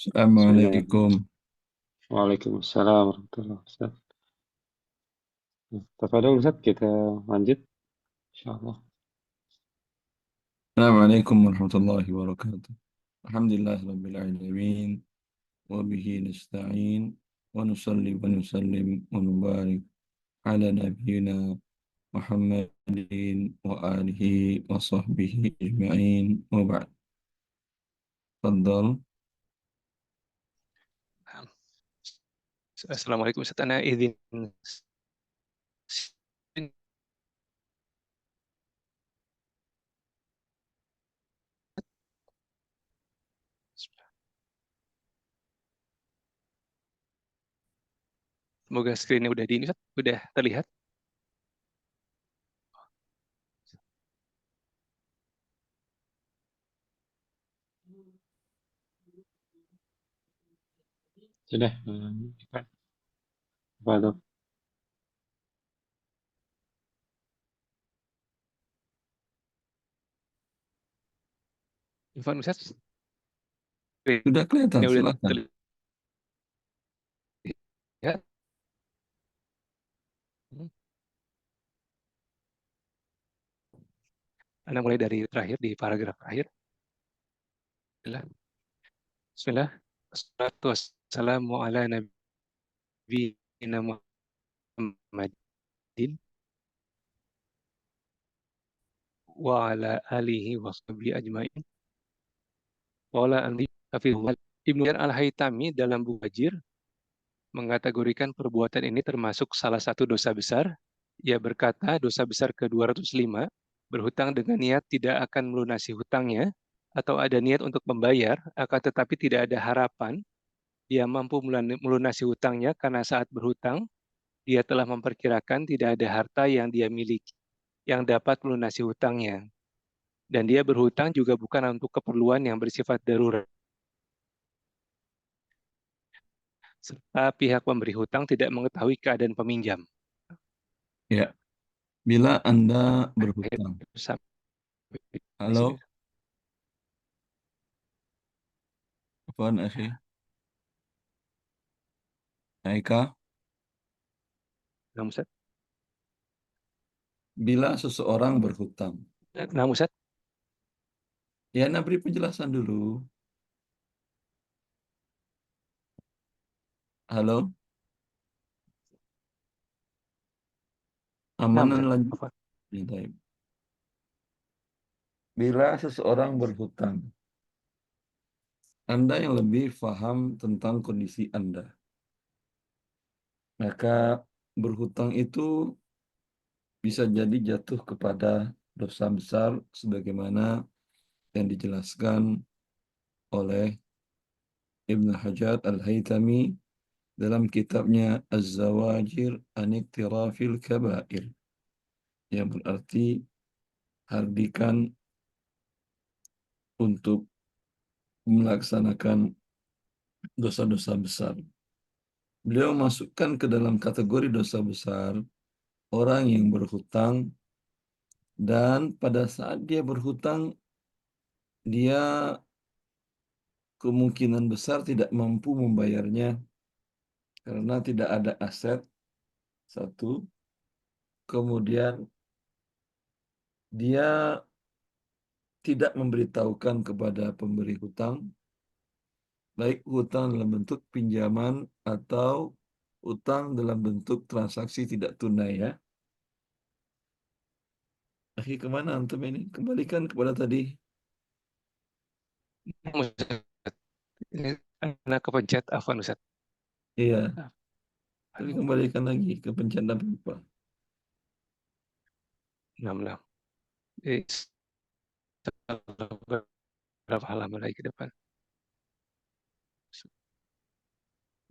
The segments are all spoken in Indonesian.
Bismillahirrahmanirrahim. Assalamualaikum. Waalaikumsalam warahmatullahi wabarakatuh. Tafadhol Ustaz, kita lanjut insyaallah. Assalamualaikum warahmatullahi wabarakatuh. Alhamdulillah rabbil alamin wa bihi nasta'in wa nusalli wa nusallim wa nubarik ala nabiyyina Muhammadin wa alihi wa sahbihi ajma'in wa ba'd. Tafadhal. Assalamualaikum Ustaz. Ana izin semoga screen-nya udah di ini Ustaz, udah terlihat. Sudah, tafadhol. Info Ustaz, Sudah kelihatan, screen-nya udah silakan. terlihat. Hmm. Ana mulai dari terakhir di paragraf akhir. Bismillah. Wassalatu wassalamu ala nabiyyina Muhammadin wa ala alihi wa sahbihi ajmain. Qala Ibnu Al-Haytami dalam buku Fajr mengategorikan perbuatan ini termasuk salah satu dosa besar. Ia berkata, dosa besar ke-205, berhutang dengan niat tidak akan melunasi hutangnya, atau ada niat untuk membayar, akan tetapi tidak ada harapan, dia mampu melunasi hutangnya karena saat berhutang, dia telah memperkirakan tidak ada harta yang dia miliki yang dapat melunasi hutangnya. Dan dia berhutang juga bukan untuk keperluan yang bersifat darurat. Serta pihak pemberi hutang tidak mengetahui keadaan peminjam. Ya, bila Anda berhutang. Sampai di sini. Halo, apaan akhi? Aika, Nah, Ustaz. bila seseorang berhutang. Nah, Ustaz. Ya, Anda beri penjelasan dulu. Halo, Nah, amanan Ustaz. lanjut. Apa? Ya, baik. Bila seseorang berhutang, Anda yang lebih paham tentang kondisi Anda. Maka berhutang itu bisa jadi jatuh kepada dosa besar sebagaimana yang dijelaskan oleh Ibnu Hajar Al-Haytami dalam kitabnya Az-Zawajir an Iktirafil Kabair, yang berarti hardikan untuk melaksanakan dosa-dosa besar. Beliau masukkan ke dalam kategori dosa besar orang yang berhutang, dan pada saat dia berhutang, dia kemungkinan besar tidak mampu membayarnya karena tidak ada aset, satu. Kemudian dia tidak memberitahukan kepada pemberi hutang, baik hutang dalam bentuk pinjaman atau hutang dalam bentuk transaksi tidak tunai, ya. Akhi, kemana antum ini? Kembalikan kepada tadi. Nah, Ustaz. Ini anak kepencet Afwan, Ustaz. Iya, tapi Aduh, kembalikan lagi ke pencet apa? 66. Berapa halaman lagi ke depan?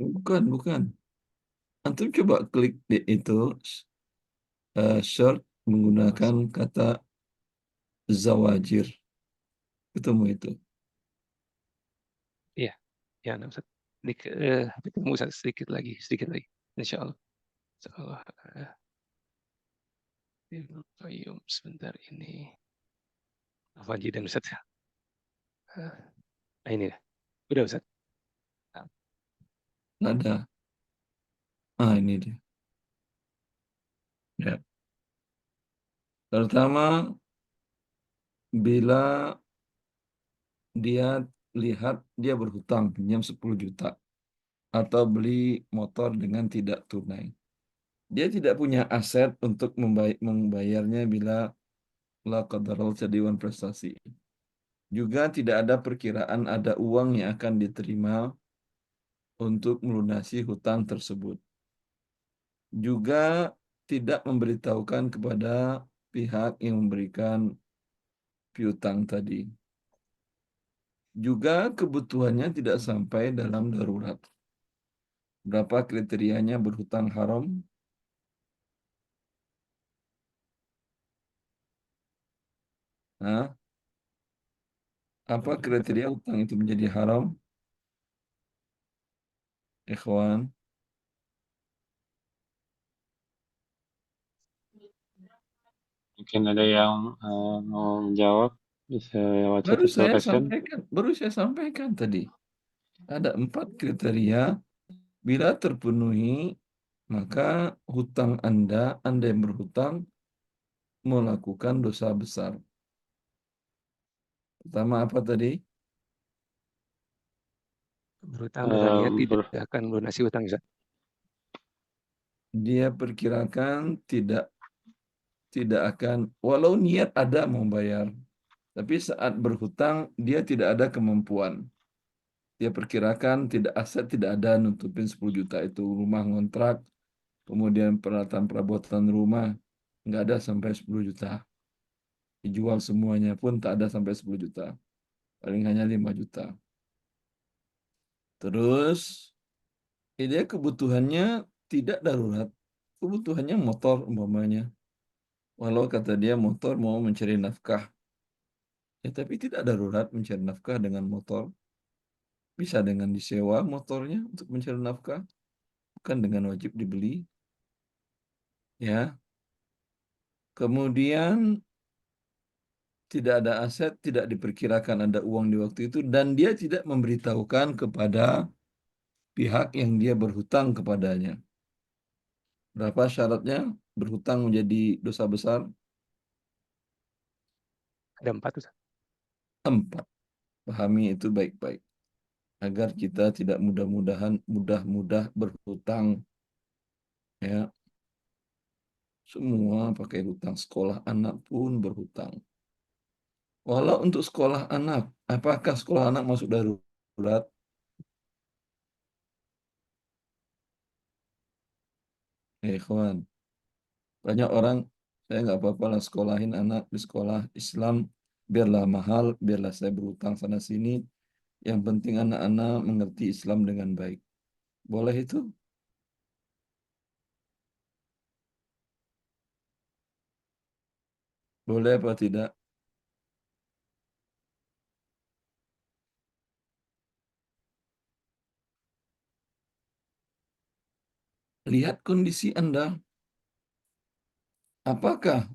Bukan, bukan. Antum coba klik di itu, search menggunakan kata zawajir. Ketemu itu. Iya, ya, nah, Ustaz. Ketemu Ustaz, sedikit lagi, Insya Allah. Insya Allah. Ibnu Qayyum, sebentar ini. Afwan dan Ustaz. Nah, ini ya. Udah Ustaz. Ada. Ah, ini dia. Ya. Pertama, bila dia lihat dia berhutang pinjam 10 juta atau beli motor dengan tidak tunai. Dia tidak punya aset untuk membayarnya bila la qadarul terjadi prestasi. Juga tidak ada perkiraan ada uang yang akan diterima untuk melunasi hutang tersebut. Juga tidak memberitahukan kepada pihak yang memberikan piutang tadi. Juga kebutuhannya tidak sampai dalam darurat. Berapa kriterianya berhutang haram? Nah, apa kriteria hutang itu menjadi haram? Ikhwan, Mungkin ada yang mau menjawab, bisa lewat chat atau caption. baru saya sampaikan tadi. Ada 4 kriteria. Bila terpenuhi, maka hutang Anda yang berhutang, melakukan dosa besar. Pertama apa tadi? Berhutang dengan niat Eh, tidak ber- akan melunasi hutang, Ustaz. Dia perkirakan tidak akan, walau niat ada mau bayar, tapi saat berhutang dia tidak ada kemampuan. Dia perkirakan aset tidak ada nutupin 10 juta itu, rumah ngontrak, kemudian peralatan perabotan rumah nggak ada sampai 10 juta. Dijual semuanya pun tak ada sampai 10 juta. Paling hanya 5 juta. Terus dia kebutuhannya tidak darurat. Kebutuhannya motor umpamanya. Walau kata dia motor mau mencari nafkah. Ya, tapi tidak darurat mencari nafkah dengan motor. Bisa dengan disewa motornya untuk mencari nafkah. Bukan dengan wajib dibeli. Ya. Kemudian tidak ada aset, tidak diperkirakan ada uang di waktu itu, dan dia tidak memberitahukan kepada pihak yang dia berhutang kepadanya. Berapa syaratnya berhutang menjadi dosa besar? Ada 4, Ustaz. 4. Pahami itu baik-baik. Agar kita tidak mudah berhutang. Ya, semua pakai hutang. Sekolah anak pun berhutang. Walau untuk sekolah anak, apakah sekolah anak masuk darurat? Kawan, banyak orang, saya nggak apa-apa lah sekolahin anak di sekolah Islam, biarlah mahal, biarlah saya berhutang sana sini. Yang penting anak-anak mengerti Islam dengan baik. Boleh itu? Boleh apa tidak? Lihat kondisi Anda. Apakah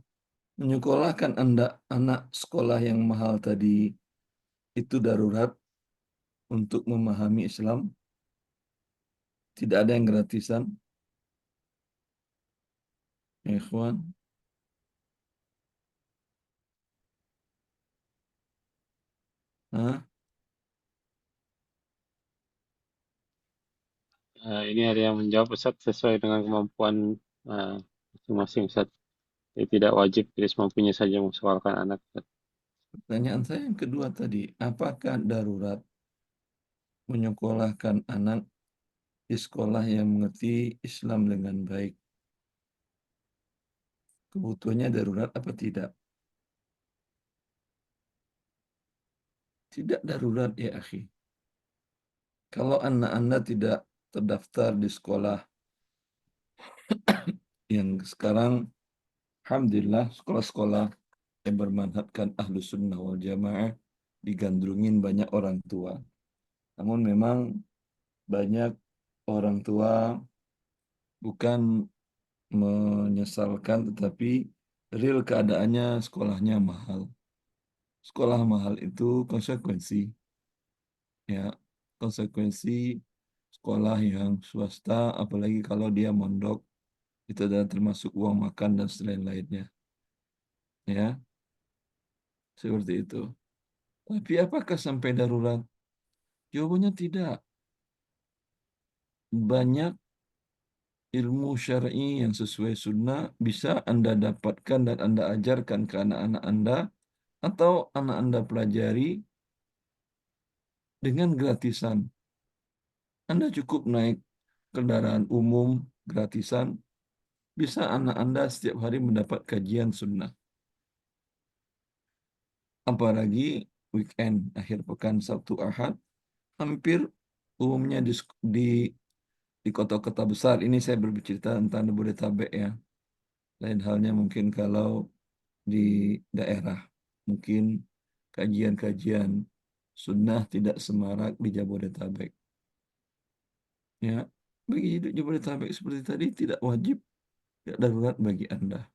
menyekolahkan Anda anak sekolah yang mahal tadi itu darurat untuk memahami Islam? Tidak ada yang gratisan. Ya, ikhwan. Hah? ini ada yang menjawab Ustaz sesuai dengan kemampuan masing-masing Ustaz. Jadi tidak wajib, jadi semampunya saja menyekolahkan anak Ustaz. Pertanyaan saya yang kedua tadi, apakah darurat menyekolahkan anak di sekolah yang mengerti Islam dengan baik? Kebutuhannya darurat apa tidak? Tidak darurat ya akhi. Kalau anak Anda tidak terdaftar di sekolah yang sekarang, alhamdulillah sekolah-sekolah yang bermanhatkan Ahlus Sunnah wal Jamaah digandrungin banyak orang tua. Namun memang banyak orang tua bukan menyesalkan, tetapi real keadaannya sekolahnya mahal. Sekolah mahal itu konsekuensi, ya, konsekuensi sekolah yang swasta, apalagi kalau dia mondok, itu adalah termasuk uang makan dan lain-lainnya. Ya, seperti itu. Tapi apakah sampai darurat? Jawabannya tidak. Banyak ilmu syar'i yang sesuai sunnah bisa Anda dapatkan dan Anda ajarkan ke anak-anak Anda atau anak Anda pelajari dengan gratisan. Anda cukup naik kendaraan umum gratisan, bisa anak Anda setiap hari mendapat kajian sunnah. Apalagi weekend, akhir pekan Sabtu Ahad, hampir umumnya di kota-kota besar. Ini saya berbicara tentang Jabodetabek ya. Lain halnya mungkin kalau di daerah. Mungkin kajian-kajian sunnah tidak semarak di Jabodetabek. Ya, bagi hidup Jabodetabek seperti tadi tidak wajib, tidak darurat bagi Anda.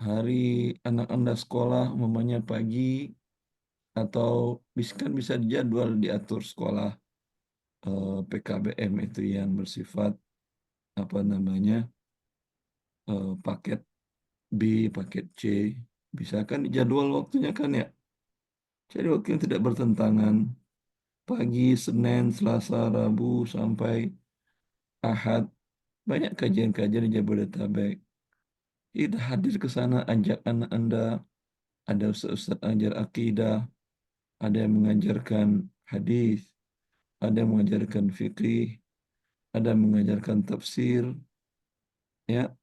Hari anak Anda sekolah, umpamanya pagi, atau kan bisa dijadwal diatur sekolah PKBM itu yang bersifat apa namanya paket B, paket C, bisa kan dijadwal waktunya kan ya. Jadi waktu yang tidak bertentangan, pagi, Senin, Selasa, Rabu, sampai Ahad, banyak kajian-kajian di Jabodetabek. Kita hadir ke sana, ajak anak Anda, ada ustaz-ustaz ajar akidah, ada yang mengajarkan hadis, ada yang mengajarkan fikih, ada yang mengajarkan tafsir, ya.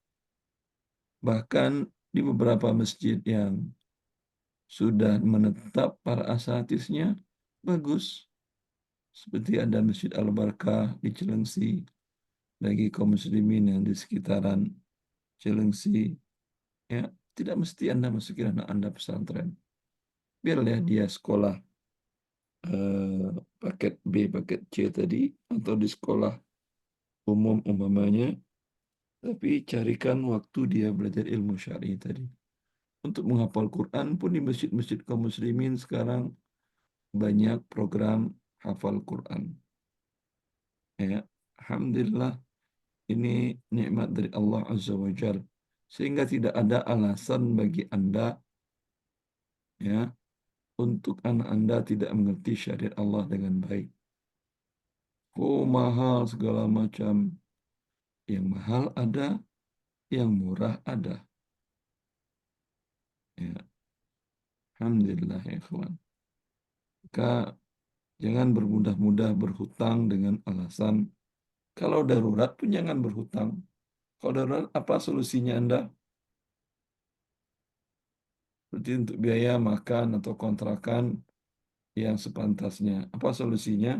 Bahkan di beberapa masjid yang sudah menetap para asatidnya bagus. Seperti ada Masjid Al-Barkah di Cilengsi, bagi kaum muslimin yang di sekitaran Cilengsi, ya, tidak mesti Anda masukin anak Anda pesantren. Biarlah dia sekolah paket B, paket C tadi, atau di sekolah umum umpamanya, tapi carikan waktu dia belajar ilmu syar'i tadi. Untuk menghafal Quran pun di masjid-masjid kaum muslimin sekarang banyak program hafal Quran. Ya, alhamdulillah ini nikmat dari Allah Azza wa Jal. Sehingga tidak ada alasan bagi Anda ya untuk anak Anda tidak mengerti syariat Allah dengan baik. Oh, mahal segala macam. Yang mahal ada, yang murah ada. Ya, alhamdulillah ya kawan. Maka jangan bermudah-mudah berhutang dengan alasan kalau darurat pun jangan berhutang. Kalau darurat apa solusinya Anda? Seperti untuk biaya makan atau kontrakan yang sepantasnya. Apa solusinya?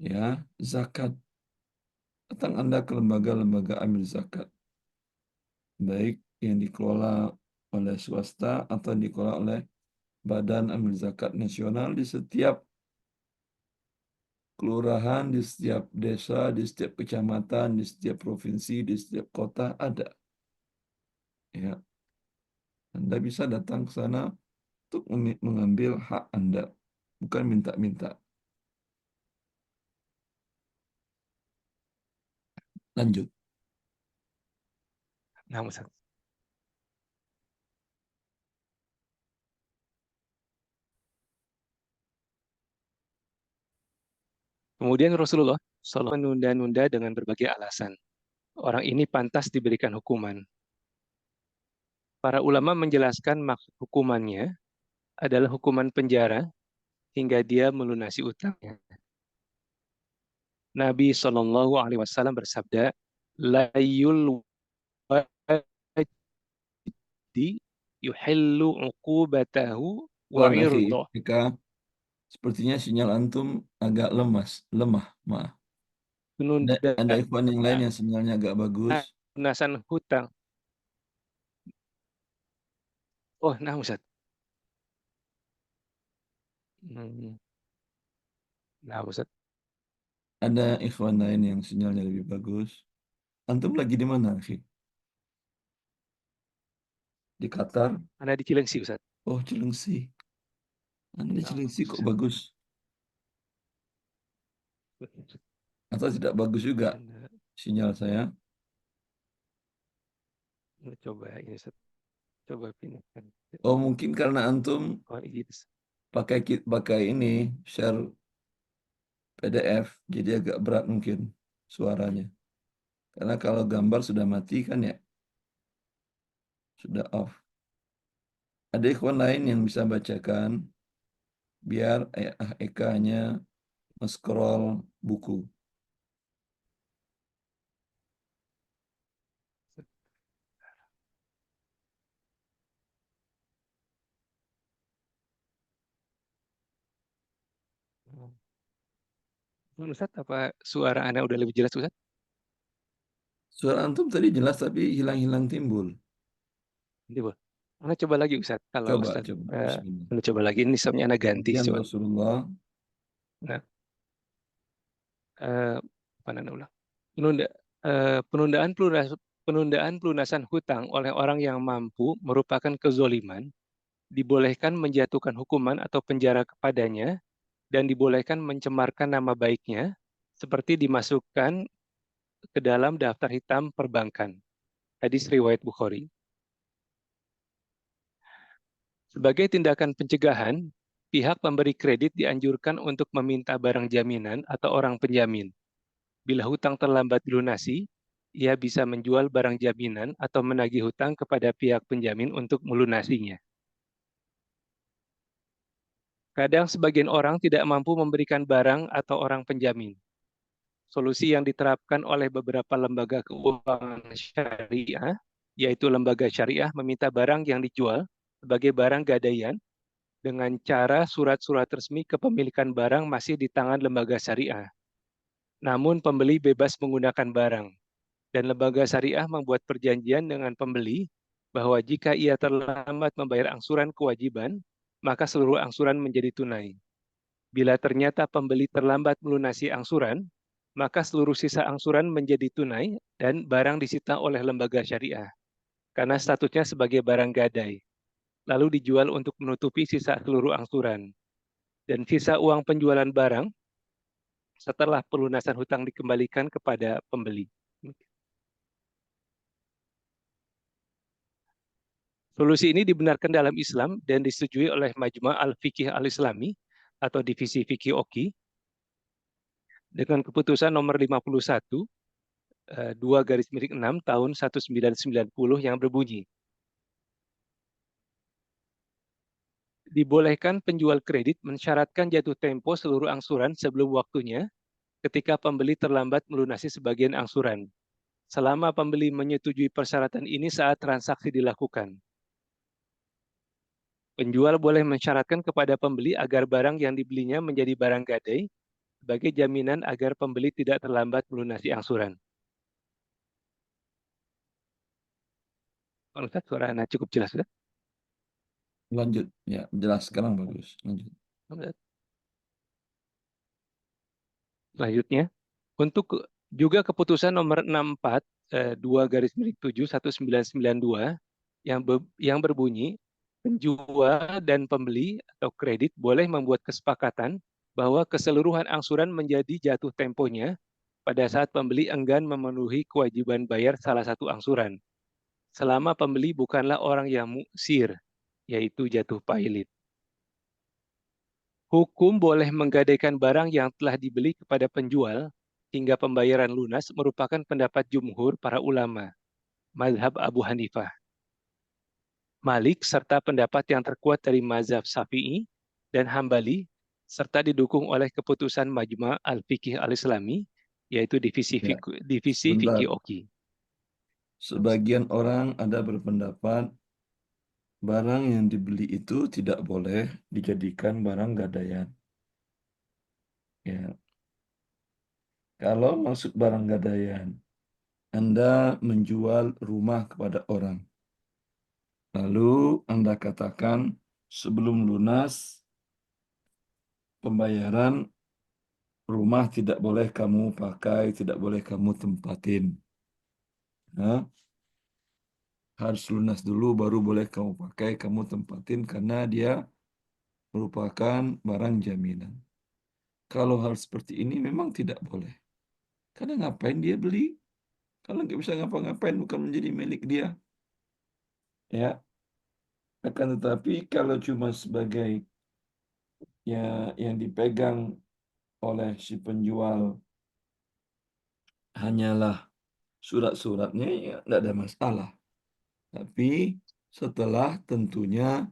Ya, zakat. Datang Anda ke lembaga-lembaga amil zakat. Baik yang dikelola oleh swasta atau dikelola oleh Badan Amil Zakat Nasional di setiap kelurahan, di setiap desa, di setiap kecamatan, di setiap provinsi, di setiap kota ada. Ya, Anda bisa datang ke sana untuk mengambil hak Anda, bukan minta-minta. Lanjut. Nah, Ustaz. Kemudian Rasulullah SAW menunda-nunda dengan berbagai alasan. Orang ini pantas diberikan hukuman. Para ulama menjelaskan maksud hukumannya adalah hukuman penjara hingga dia melunasi utangnya. Nabi SAW bersabda, "Layul wajdi yuhillu uqubatahu wa Tuan akhi, irdoh." Eka, sepertinya sinyal antum agak lemah, maaf. Ada Penundaan ikhwan yang lain yang sinyalnya agak bagus. pelunasan hutang. Oh, nah Ustaz. Hmm, Nah Ustaz. Ada ikhwan lain yang sinyalnya lebih bagus. Antum lagi di mana, akhi? Di Qatar? Anda di Cilengsi, Ustaz. Oh, Cilengsi. Anda di Nah, Cilengsi kok Ustaz. bagus? Atau tidak bagus juga Anda, sinyal saya. coba ini coba pindahkan. Oh, mungkin karena antum Oh, iya. pakai ini share PDF, jadi agak berat mungkin suaranya. Karena kalau gambar sudah mati kan ya, sudah off. Ada ikhwan lain yang bisa bacakan biar Eka hanya scroll buku. Ustadz, apa suara Anda udah lebih jelas, Ustadz? Suara antum tadi jelas tapi hilang-hilang timbul. Nanti, Bu. Anda coba lagi, Ustadz. Kalau Coba, Ustadz, coba. Bismillah. Anda coba lagi. Ini sebenarnya Anda ganti, Impian coba. Rasulullah. Nah, apa Anda ulang? Penunda, penundaan pelunasan hutang oleh orang yang mampu merupakan kezoliman, dibolehkan menjatuhkan hukuman atau penjara kepadanya, dan dibolehkan mencemarkan nama baiknya, seperti dimasukkan ke dalam daftar hitam perbankan. Hadis riwayat Bukhari. Sebagai tindakan pencegahan, pihak pemberi kredit dianjurkan untuk meminta barang jaminan atau orang penjamin. Bila hutang terlambat dilunasi, ia bisa menjual barang jaminan atau menagih hutang kepada pihak penjamin untuk melunasinya. Kadang sebagian orang tidak mampu memberikan barang atau orang penjamin. Solusi yang diterapkan oleh beberapa lembaga keuangan syariah, yaitu lembaga syariah meminta barang yang dijual sebagai barang gadaian dengan cara surat-surat resmi kepemilikan barang masih di tangan lembaga syariah. Namun pembeli bebas menggunakan barang, dan lembaga syariah membuat perjanjian dengan pembeli bahwa jika ia terlambat membayar angsuran kewajiban, maka seluruh angsuran menjadi tunai. Bila ternyata pembeli terlambat melunasi angsuran, maka seluruh sisa angsuran menjadi tunai dan barang disita oleh lembaga syariah karena statusnya sebagai barang gadai, lalu dijual untuk menutupi sisa seluruh angsuran. Dan sisa uang penjualan barang setelah pelunasan hutang dikembalikan kepada pembeli. Solusi ini dibenarkan dalam Islam dan disetujui oleh Majma' al-Fiqih al-Islami atau Divisi Fikih Oki dengan keputusan nomor 51 2/6 tahun 1990 yang berbunyi, dibolehkan penjual kredit mensyaratkan jatuh tempo seluruh angsuran sebelum waktunya ketika pembeli terlambat melunasi sebagian angsuran, selama pembeli menyetujui persyaratan ini saat transaksi dilakukan. Penjual boleh mensyaratkan kepada pembeli agar barang yang dibelinya menjadi barang gadai sebagai jaminan agar pembeli tidak terlambat melunasi angsuran. Kalau Ustaz, suara Anda cukup jelas, Ustaz? Lanjut. Ya, jelas sekarang bagus. Lanjut. Selanjutnya, untuk juga keputusan nomor 64 2/7 1992 yang berbunyi penjual dan pembeli atau kredit boleh membuat kesepakatan bahwa keseluruhan angsuran menjadi jatuh temponya pada saat pembeli enggan memenuhi kewajiban bayar salah satu angsuran, selama pembeli bukanlah orang yang muksir, yaitu jatuh pailit. Hukum boleh menggadaikan barang yang telah dibeli kepada penjual hingga pembayaran lunas merupakan pendapat jumhur para ulama, mazhab Abu Hanifah, Malik, serta pendapat yang terkuat dari mazhab Syafi'i dan Hambali, serta didukung oleh keputusan Majma' al-Fiqih al-Islami, yaitu Ya, divisi sebentar. Fikih Oki. Sebagian orang ada berpendapat barang yang dibeli itu tidak boleh dijadikan barang gadaian. Ya, kalau maksud barang gadaian, Anda menjual rumah kepada orang. Lalu Anda katakan sebelum lunas pembayaran rumah tidak boleh kamu pakai, tidak boleh kamu tempatin. Nah, harus lunas dulu baru boleh kamu pakai, kamu tempatin karena dia merupakan barang jaminan. Kalau hal seperti ini memang tidak boleh. Karena ngapain dia beli? Kalau nggak bisa ngapa-ngapain, bukan menjadi milik dia. Ya, akan tetapi kalau cuma sebagai ya yang dipegang oleh si penjual hanyalah surat-suratnya, ya tidak ada masalah. Tapi setelah tentunya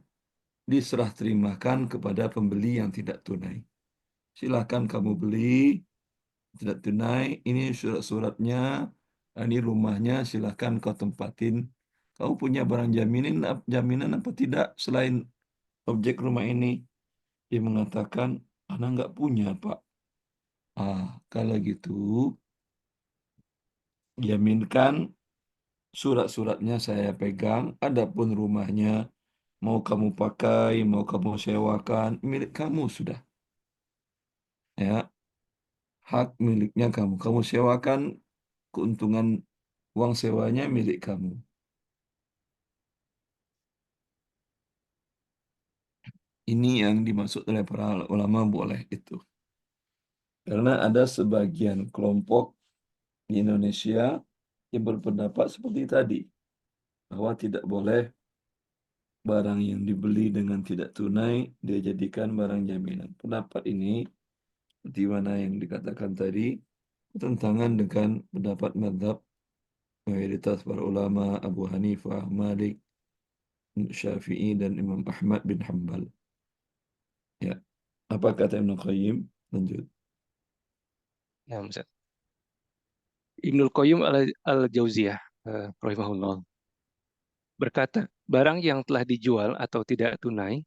diserah terimakan kepada pembeli yang tidak tunai. Silakan kamu beli, tidak tunai, ini surat-suratnya, ini rumahnya, silakan kau tempatin. Kamu punya barang jaminan apa tidak selain objek rumah ini? Dia mengatakan, anak nggak punya, Pak. Kalau gitu, jaminkan surat-suratnya saya pegang, adapun rumahnya mau kamu pakai, mau kamu sewakan, milik kamu sudah. Ya, hak miliknya kamu. Kamu sewakan, keuntungan uang sewanya milik kamu. Ini yang dimaksud oleh para ulama boleh itu. Karena ada sebagian kelompok di Indonesia yang berpendapat seperti tadi, bahwa tidak boleh barang yang dibeli dengan tidak tunai dia jadikan barang jaminan. Pendapat ini, seperti mana yang dikatakan tadi, bertentangan dengan pendapat mazhab mayoritas para ulama Abu Hanifah, Malik, Syafi'i, dan Imam Ahmad bin Hanbal. Ya, apa kata Ibnu Qayyim? Lanjut. Ya, Ustaz. Ibnul Qayyim al-Jauziyah, rahimahullah, berkata, barang yang telah dijual atau tidak tunai,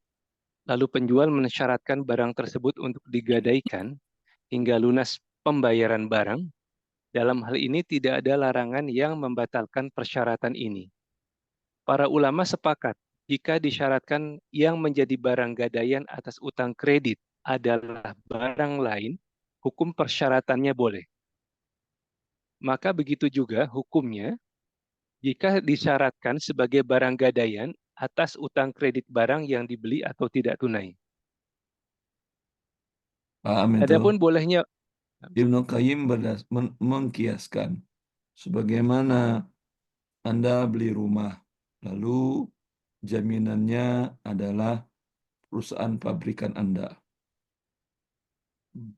lalu penjual mensyaratkan barang tersebut untuk digadaikan hingga lunas pembayaran barang. Dalam hal ini tidak ada larangan yang membatalkan persyaratan ini. Para ulama sepakat jika disyaratkan yang menjadi barang gadaian atas utang kredit adalah barang lain, hukum persyaratannya boleh. Maka begitu juga hukumnya jika disyaratkan sebagai barang gadaian atas utang kredit barang yang dibeli atau tidak tunai. Paham itu? Adapun bolehnya Ibnu Qayyim mengkiaskan sebagaimana Anda beli rumah, lalu jaminannya adalah perusahaan pabrikan Anda.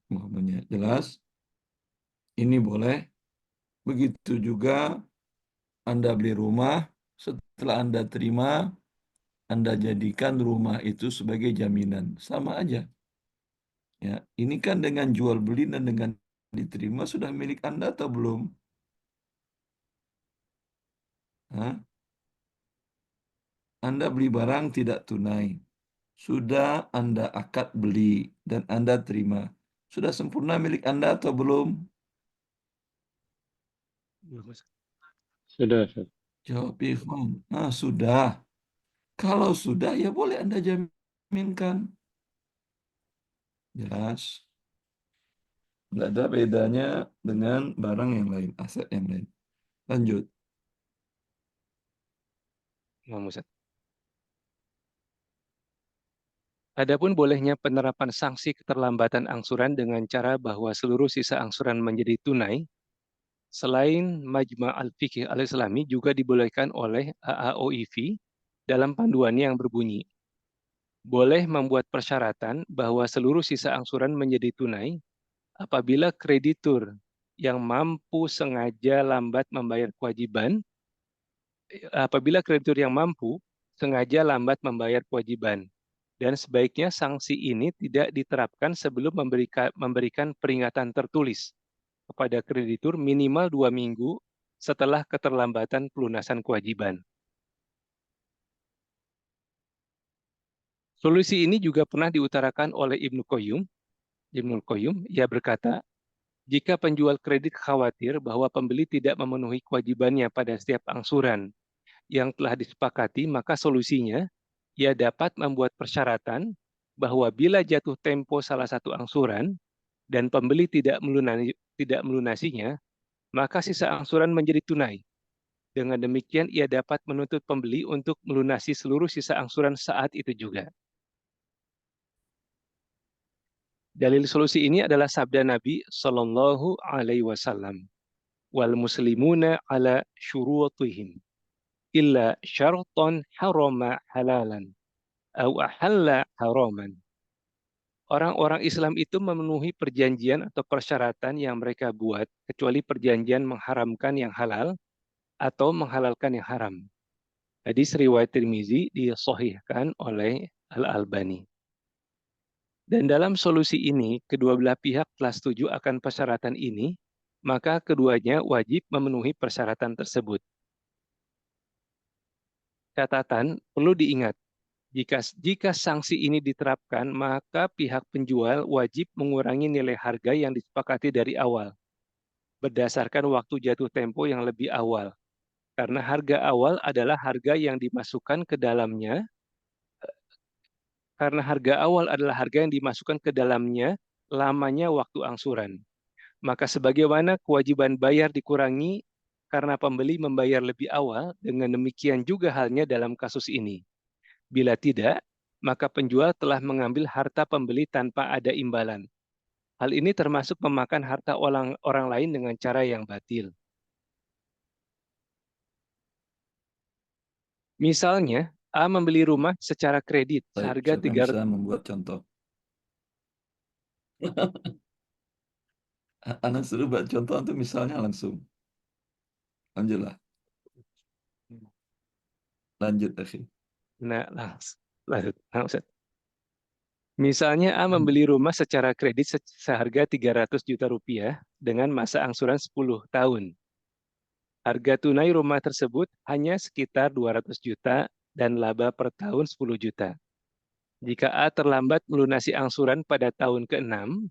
Umpamanya jelas, ini boleh. Begitu juga Anda beli rumah, setelah Anda terima, Anda jadikan rumah itu sebagai jaminan. Sama aja. Ya, ini kan dengan jual beli dan dengan diterima sudah milik Anda atau belum? Hah? Anda beli barang tidak tunai. Sudah Anda akad beli dan Anda terima. Sudah sempurna milik Anda atau belum? Sudah, Ustaz. Jawab Ikhwan. Sudah. Kalau sudah, ya boleh Anda jaminkan. Jelas. Tidak ada bedanya dengan barang yang lain, aset yang lain. Lanjut. Adapun bolehnya penerapan sanksi keterlambatan angsuran dengan cara bahwa seluruh sisa angsuran menjadi tunai, selain Majma' al-Fiqh al-Islami juga dibolehkan oleh AAOIV dalam panduannya yang berbunyi, boleh membuat persyaratan bahwa seluruh sisa angsuran menjadi tunai apabila kreditur yang mampu sengaja lambat membayar kewajiban, dan sebaiknya sanksi ini tidak diterapkan sebelum memberikan peringatan tertulis kepada kreditur minimal 2 minggu setelah keterlambatan pelunasan kewajiban. Solusi ini juga pernah diutarakan oleh Ibnul Qayyum. Ia berkata, jika penjual kredit khawatir bahwa pembeli tidak memenuhi kewajibannya pada setiap angsuran yang telah disepakati, maka solusinya ia dapat membuat persyaratan bahwa bila jatuh tempo salah satu angsuran dan pembeli tidak melunasinya, maka sisa angsuran menjadi tunai. Dengan demikian, ia dapat menuntut pembeli untuk melunasi seluruh sisa angsuran saat itu juga. Dalil solusi ini adalah sabda Nabi Shallallahu Alaihi Wasallam. Wal muslimuna ala syurutihim illa syarton harama halalan au ahalla haraman. Orang-orang Islam itu memenuhi perjanjian atau persyaratan yang mereka buat kecuali perjanjian mengharamkan yang halal atau menghalalkan yang haram. Hadis riwayat Tirmizi disahihkan oleh Al-Albani. Dan dalam solusi ini, kedua belah pihak telah setuju akan persyaratan ini, maka keduanya wajib memenuhi persyaratan tersebut. Catatan perlu diingat, jika sanksi ini diterapkan, maka pihak penjual wajib mengurangi nilai harga yang disepakati dari awal, berdasarkan waktu jatuh tempo yang lebih awal. Karena harga awal adalah harga yang dimasukkan ke dalamnya, lamanya waktu angsuran. Maka sebagaimana kewajiban bayar dikurangi karena pembeli membayar lebih awal, dengan demikian juga halnya dalam kasus ini. Bila tidak, maka penjual telah mengambil harta pembeli tanpa ada imbalan. Hal ini termasuk memakan harta orang lain dengan cara yang batil. Misalnya, A membeli rumah secara kredit Baik, seharga siapa yang 300. bisa membuat contoh? Anak suruh buat contoh untuk misalnya langsung. Lanjutlah, lanjut, akhi. Nah, lanjut. Ustaz. Misalnya A membeli rumah secara kredit seharga 300 juta rupiah dengan masa angsuran 10 tahun. Harga tunai rumah tersebut hanya sekitar 200 juta dan laba per tahun 10 juta. Jika A terlambat melunasi angsuran pada tahun ke-6,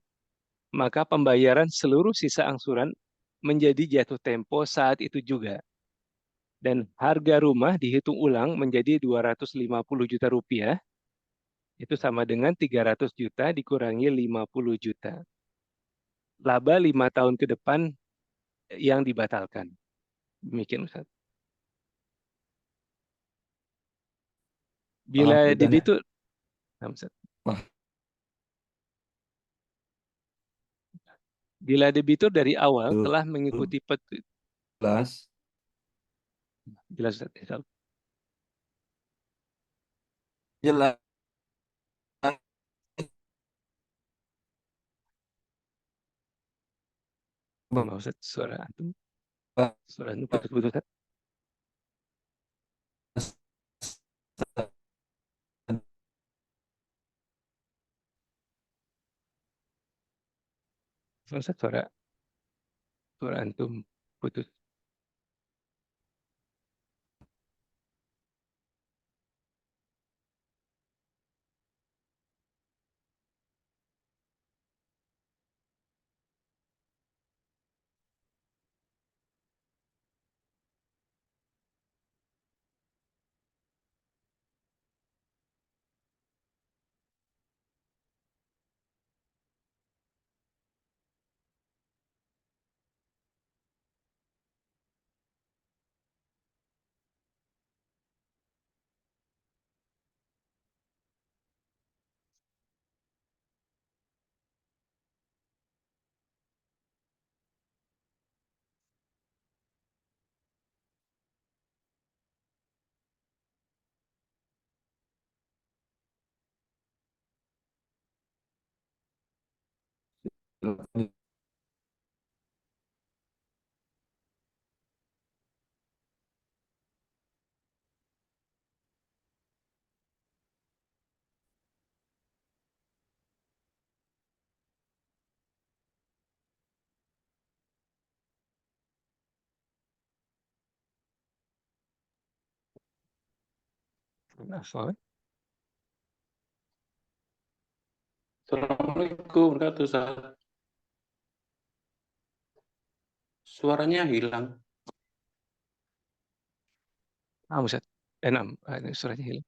maka pembayaran seluruh sisa angsuran menjadi jatuh tempo saat itu juga. Dan harga rumah dihitung ulang menjadi 250 juta rupiah, itu sama dengan 300 juta dikurangi 50 juta. Laba 5 tahun ke depan yang dibatalkan. Demikian Ustaz. Paham Bila ceritanya? debitur, nah, Ustaz. Wah, Bila debitur dari awal itu telah mengikuti jelas. jelas Ustaz. Jelas. Maaf Ustaz, suara antum putus-putus Ustaz. Ustaz, suara antum putus. Assalamualaikum warahmatullahi wabarakatuh. Suaranya hilang. Ustaz. Ini suaranya hilang.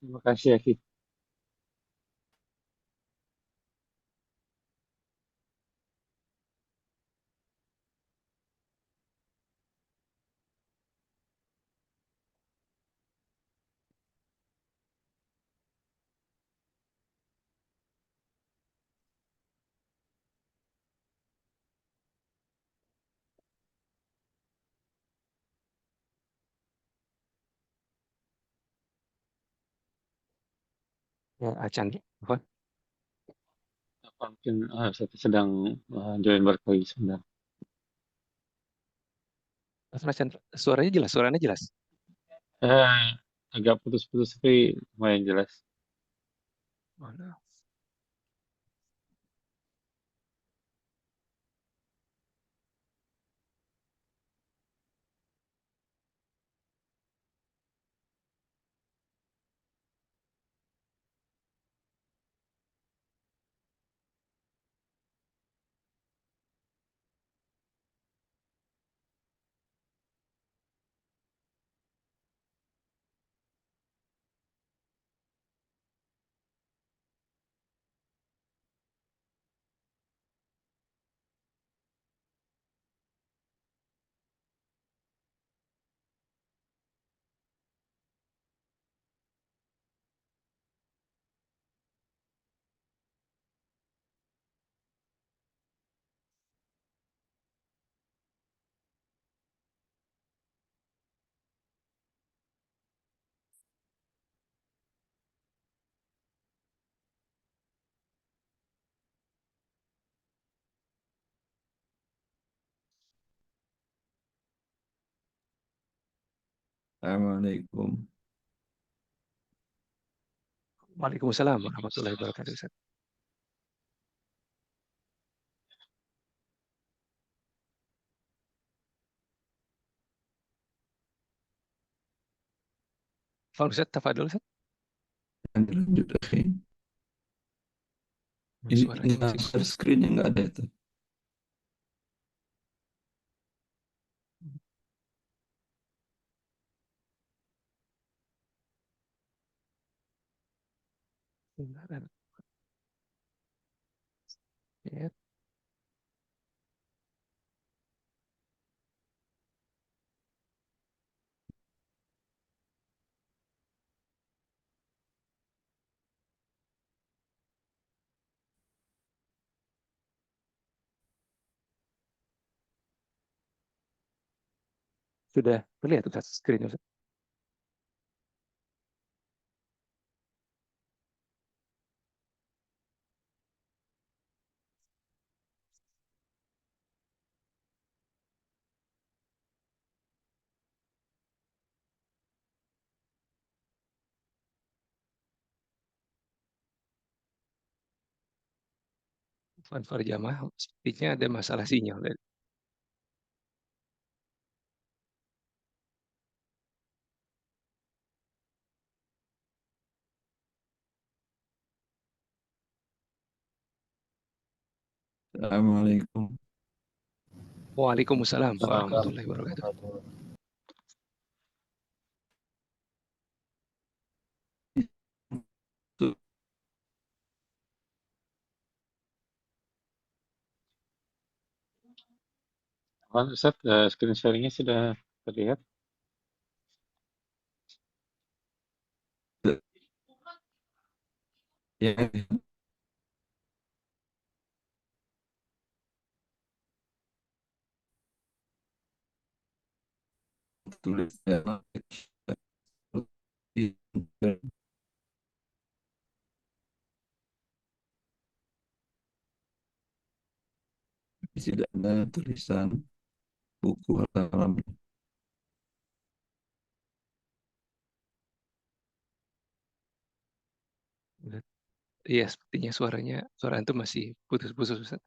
Terima kasih, Aki. Ya, Acan. Apa? Apa mungkin Ustaz sedang join berkeley sebentar. Acan, suaranya jelas. Eh, agak putus-putus tapi lumayan jelas. Mana? Assalamualaikum. Waalaikumsalam warahmatullahi wabarakatuh, Ustaz. Fadul Ustaz, tafadhol Ustaz. Lanjut, akhi. Ini Suaranya masih share screen-nya nggak ada itu. ya. Sudah terlihat Ustaz screen Ustaz. Fanfare jamaah sepertinya ada masalah sinyal. Assalamualaikum. Waalaikumsalam Salam. warahmatullahi wabarakatuh. Ustaz, screen sharing-nya sudah terlihat? Ya, tulis ya. Tidak ada tulisan buku halaman. Iya, sepertinya suara antum masih putus-putus Ustaz.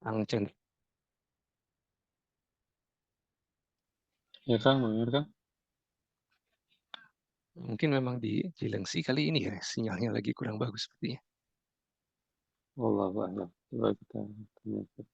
Angchen. Ya Kang, benar Kang? Mungkin memang di Cilengsi kali ini ya, sinyalnya lagi kurang bagus sepertinya. Wallahu a'lam. Coba kita tanya.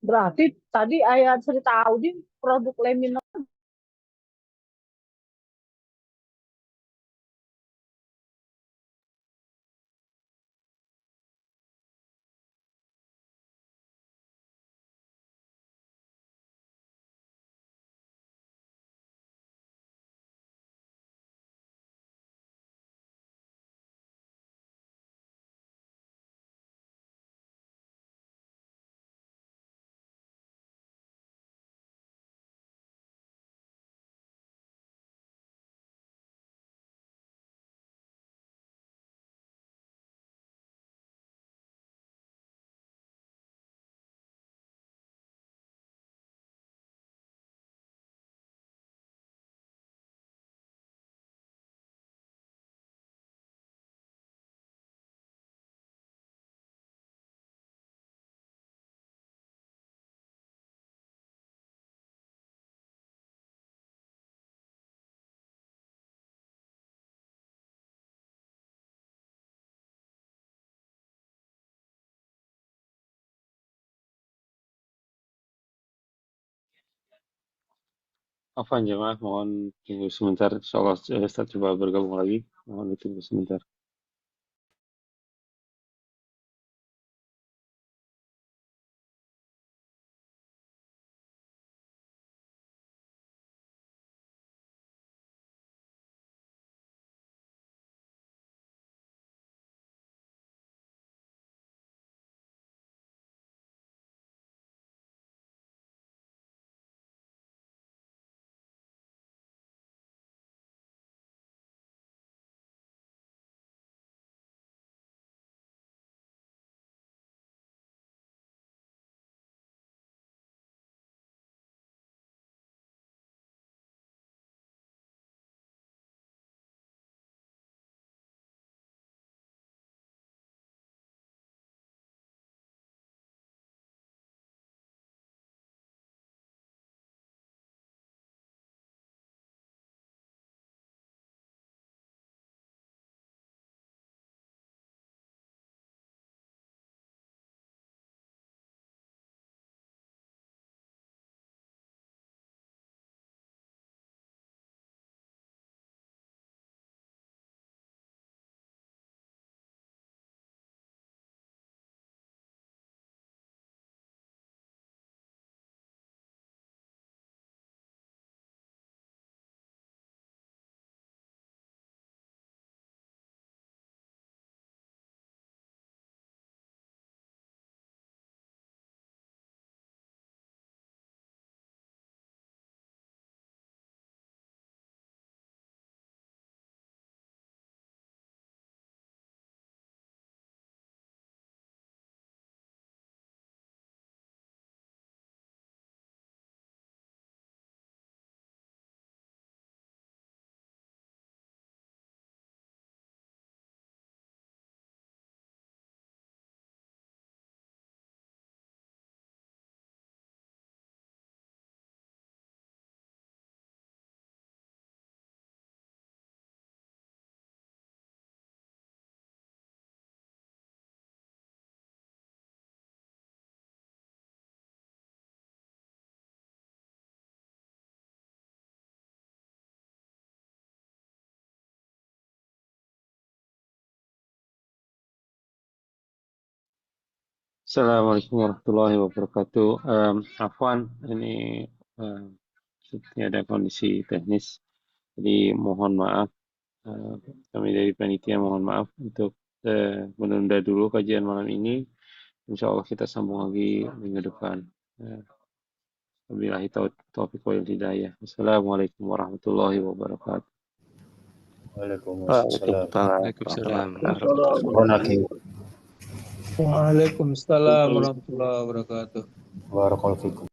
Berarti tadi ayat cerita Audi produk Lemino. Afwan jemaah, mohon tunggu sebentar. Insyaallah Ustaz coba bergabung lagi. Mohon ditunggu sebentar. Assalamualaikum warahmatullahi wabarakatuh. Afwan, ini sepertinya ada kondisi teknis, jadi mohon maaf. Kami dari panitia mohon maaf untuk menunda dulu kajian malam ini. Insya Allah kita sambung lagi minggu depan. Wabillahi taufiq wal hidayah. Wassalamualaikum warahmatullahi wabarakatuh. Waalaikumsalam. Waalaikumsalam warahmatullahi Waalaikumsalam. Waalaikumsalam warahmatullahi wabarakatuh. Barakallahu fikum.